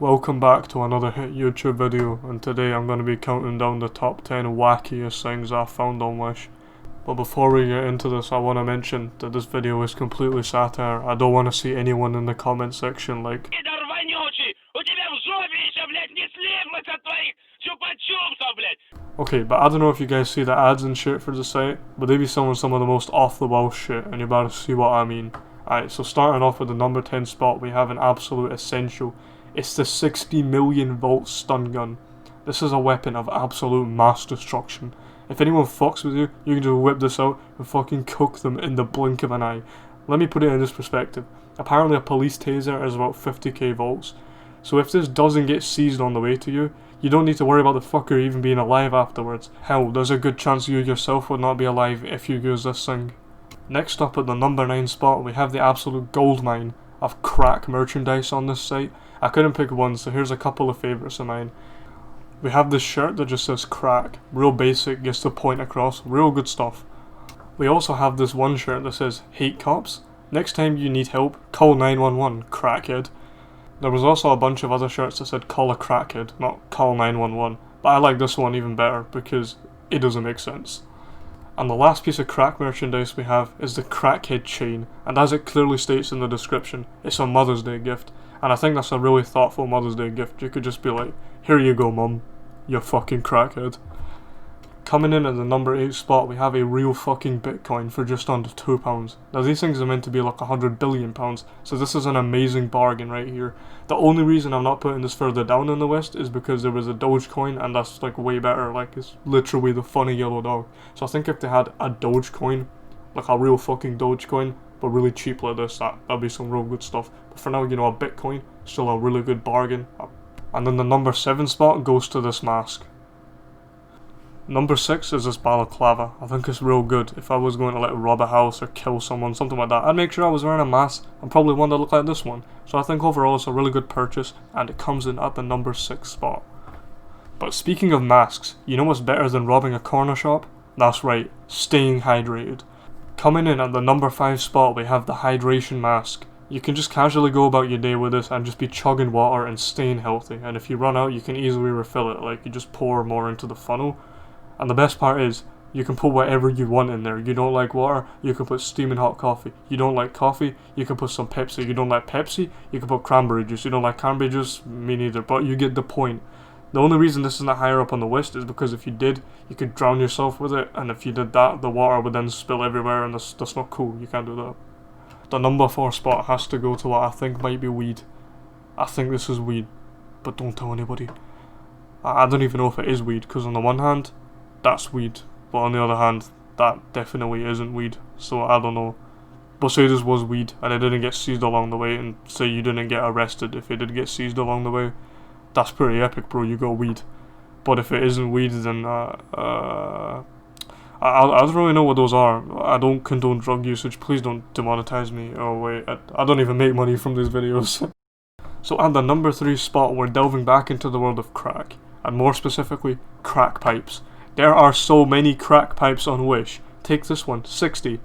Welcome back to another hit YouTube video, and today I'm going to be counting down the top 10 wackiest things I found on Wish. But before we get into this, I want to mention that this video is completely satire. I don't want to see anyone in the comment section like okay, but I don't know if you guys see the ads and shit for the site, but they be selling some of the most off the wall shit, and you better see what I mean. Alright, so starting off with the number 10 spot, we have an absolute essential. It's the 60 million volt stun gun. This is a weapon of absolute mass destruction. If anyone fucks with you, you can just whip this out and fucking cook them in the blink of an eye. Let me put it in this perspective. Apparently a police taser is about 50k volts. So if this doesn't get seized on the way to you, you don't need to worry about the fucker even being alive afterwards. Hell, there's a good chance you yourself would not be alive if you use this thing. Next up at the number 9 spot, we have the absolute goldmine of crack merchandise on this site. I couldn't pick one, so here's a couple of favourites of mine. We have this shirt that just says crack, real basic, gets the point across, real good stuff. We also have this one shirt that says hate cops. Next time you need help, call 911, crackhead. There was also a bunch of other shirts that said call a crackhead, not call 911, but I like this one even better because it doesn't make sense. And the last piece of crack merchandise we have is the crackhead chain, and as it clearly states in the description, it's a Mother's Day gift, and I think that's a really thoughtful Mother's Day gift. You could just be like, here you go mum, you fucking crackhead. Coming in at the number 8 spot, we have a real fucking Bitcoin for just under £2. Now these things are meant to be like £100 billion, so this is an amazing bargain right here. The only reason I'm not putting this further down on the list is because there was a Dogecoin, and that's like way better, like it's literally the funny yellow dog. So I think if they had a Dogecoin, like a real fucking Dogecoin, but really cheap like this, that'd be some real good stuff. But for now, you know, a Bitcoin, still a really good bargain. And then the number 7 spot goes to this mask. Number 6 is this balaclava. I think it's real good. If I was going to like rob a house or kill someone, something like that, I'd make sure I was wearing a mask and probably one that looked like this one. So I think overall it's a really good purchase, and it comes in at the number 6 spot. But speaking of masks, you know what's better than robbing a corner shop? That's right, staying hydrated. Coming in at the number 5 spot, we have the hydration mask. You can just casually go about your day with this and just be chugging water and staying healthy, and if you run out you can easily refill it, like you just pour more into the funnel. And the best part is, you can put whatever you want in there. You don't like water, you can put steaming hot coffee. You don't like coffee, you can put some Pepsi. You don't like Pepsi, you can put cranberry juice. You don't like cranberry juice, me neither, but you get the point. The only reason this isn't higher up on the list is because if you did, you could drown yourself with it, and if you did that, the water would then spill everywhere, and that's not cool. You can't do that. The number 4 spot has to go to what I think might be weed. I think this is weed, but don't tell anybody. I don't even know if it is weed, because on the one hand, that's weed, but on the other hand, that definitely isn't weed, so I don't know. But say this was weed, and it didn't get seized along the way, and say you didn't get arrested if it did get seized along the way, that's pretty epic, bro, you got weed. But if it isn't weed, then I don't really know what those are. I don't condone drug usage, please don't demonetize me. Oh wait, I don't even make money from these videos. So at the number 3 spot, we're delving back into the world of crack, and more specifically, crack pipes. There are so many crack pipes on Wish. Take this one, 60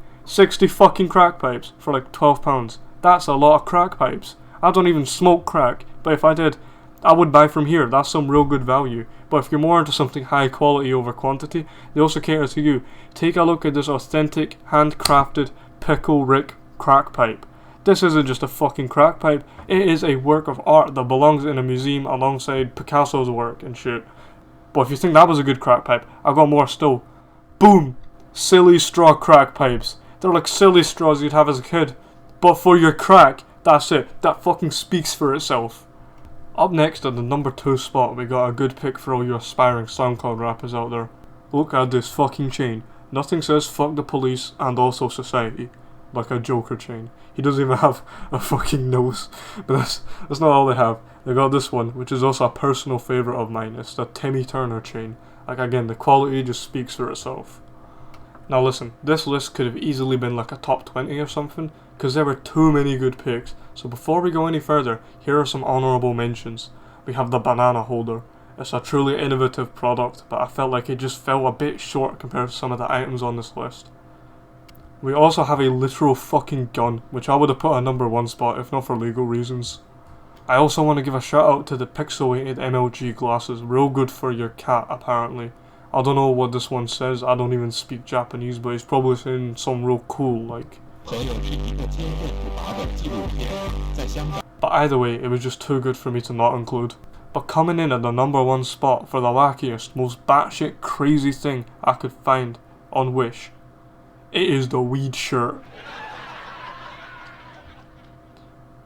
fucking crack pipes for like £12. That's a lot of crack pipes. I don't even smoke crack, but if I did, I would buy from here. That's some real good value. But if you're more into something high quality over quantity, they also cater to you. Take a look at this authentic, handcrafted Pickle Rick crack pipe. This isn't just a fucking crack pipe, it is a work of art that belongs in a museum alongside Picasso's work and shit. But if you think that was a good crack pipe, I've got more still. Boom! Silly straw crack pipes. They're like silly straws you'd have as a kid. But for your crack, that's it. That fucking speaks for itself. Up next at the number 2 spot, we got a good pick for all you aspiring SoundCloud rappers out there. Look at this fucking chain. Nothing says fuck the police and also society like a Joker chain. He doesn't even have a fucking nose. But that's not all they have. They got this one, which is also a personal favourite of mine. It's the Timmy Turner chain. Like again, the quality just speaks for itself. Now listen, this list could have easily been like a top 20 or something, because there were too many good picks. So before we go any further, here are some honourable mentions. We have the banana holder. It's a truly innovative product, but I felt like it just fell a bit short compared to some of the items on this list. We also have a literal fucking gun, which I would have put a number 1 spot if not for legal reasons. I also want to give a shout out to the pixelated MLG glasses, real good for your cat apparently. I don't know what this one says, I don't even speak Japanese, but it's probably saying something real cool like. But either way, it was just too good for me to not include. But coming in at the #1 spot for the wackiest, most batshit crazy thing I could find on Wish, it is the weed shirt.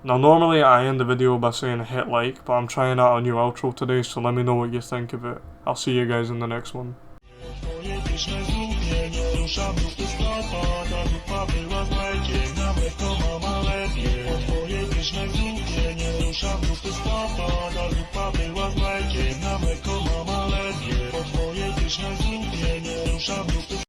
Now normally I end the video by saying hit like, but I'm trying out a new outro today, so let me know what you think of it. I'll see you guys in the next one. Ruszam grupy z tata, dalej Paweł, like it, nawet to mama.